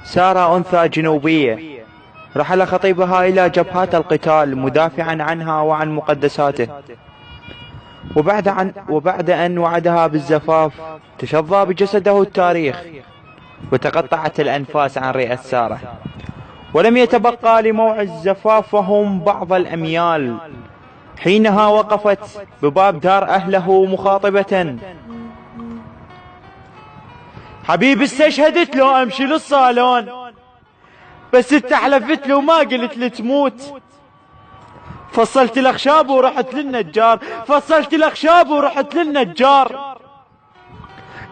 سارة أنثى جنوبية، رحل خطيبها إلى جبهات القتال مدافعا عنها وعن مقدساته، وبعد أن وعدها بالزفاف تشظى بجسده التاريخ، وتقطعت الأنفاس عن رئة سارة، ولم يتبقى لموعد زفافهم بعض الأميال. حينها وقفت بباب دار أهله مخاطبة: حبيبي استشهدت لو أمشي للصالون، بس انت حلفت له ما قلت لي تموت. فصلت الأخشاب ورحت للنجار، فصلت الأخشاب ورحت للنجار.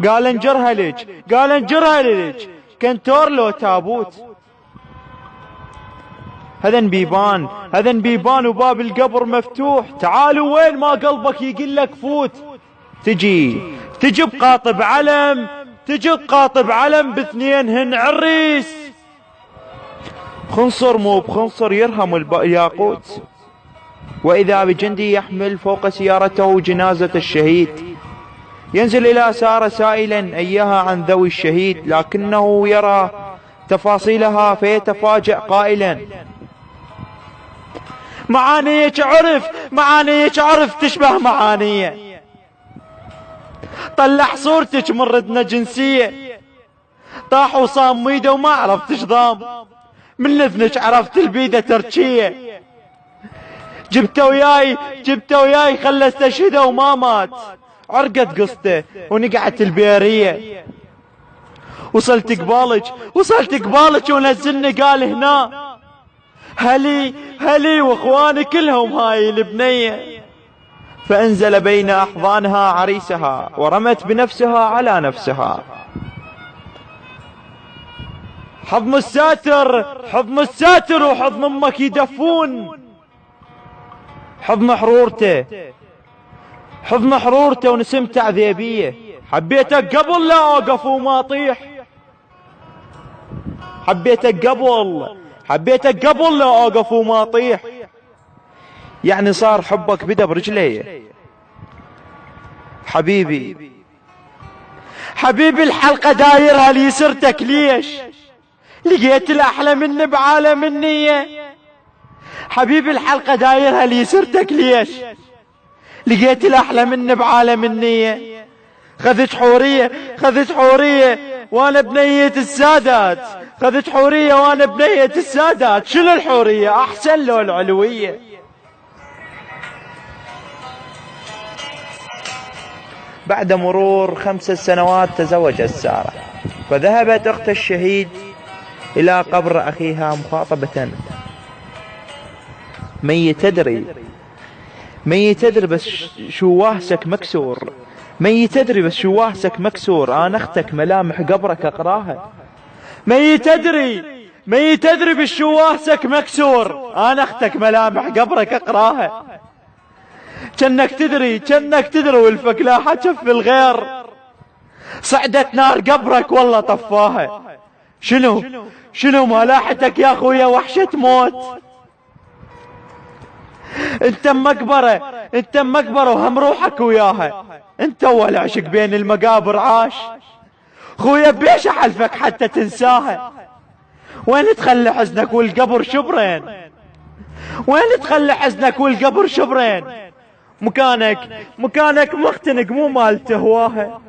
قال انجرها لك، قال انجرها لك، كنتور لو تابوت. هذن بيبان وباب القبر مفتوح. تعالوا وين ما قلبك يقلك فوت. تجي بقاطب علم، تجي بقاطب علم باثنينهن عريس. خنصر مو بخنصر يرهم الياقوت. وإذا بجندي يحمل فوق سيارته جنازة الشهيد، ينزل إلى سارة سائلا أيها عن ذوي الشهيد، لكنه يرى تفاصيلها فيتفاجأ قائلا: معانيك عرف تشبه معانية. طلع صورتك من ردنا جنسية، طاح وصام ميده وما عرفت شضام، من اذنك عرفت البيدة تركية. جبته وياي خلى استشهده وما مات، عرقت قصته ونقعت البيرية. وصلت قبالك ونزلني قال هنا هلي واخواني كلهم هاي البنية. فانزل بين احضانها عريسها ورمت بنفسها على نفسها. حضن الساتر وحضن امك يدفون. حضن حرورته ونسمت عذيبية. حبيتك قبل لا اوقف وما اطيح، حبيتك قبل لا اوقف وما اطيح. يعني صار حبك بدا برجلي. حبيبي الحلقة دايرها لي سرتك ليش؟ لقيت الأحلى مني بعالم النية. حبيبي الحلقة دايرها لي سرتك ليش؟ لقيت الأحلى مني بعالم النية. خذت حورية وانا بنية السادات، خذت حورية وانا بنية السادات. شنو الحورية احسن لو العلوية؟ بعد مرور 5 سنوات تزوجت سارة، فذهبت اخت الشهيد الى قبر اخيها مخاطبة: ميت تدري بس شو واهسك مكسور، ميت تدري بس شو واهسك مكسور، انا اختك ملامح قبرك اقراها. ميت تدري بس شو واهسك مكسور، انا اختك ملامح قبرك اقراها. كنك تدري والفك لا حجف في الغير، صعدت نار قبرك والله طفاها. شنو ملاحتك يا اخويا وحشة موت. انت مقبرة وهم روحك وياها. انت اول عشق بين المقابر عاش، خويا بيش احلفك حتى تنساها. وين تخلي حزنك والقبر شبرين، وين تخلي حزنك والقبر شبرين. مكانك مختنق مو مال تهواها.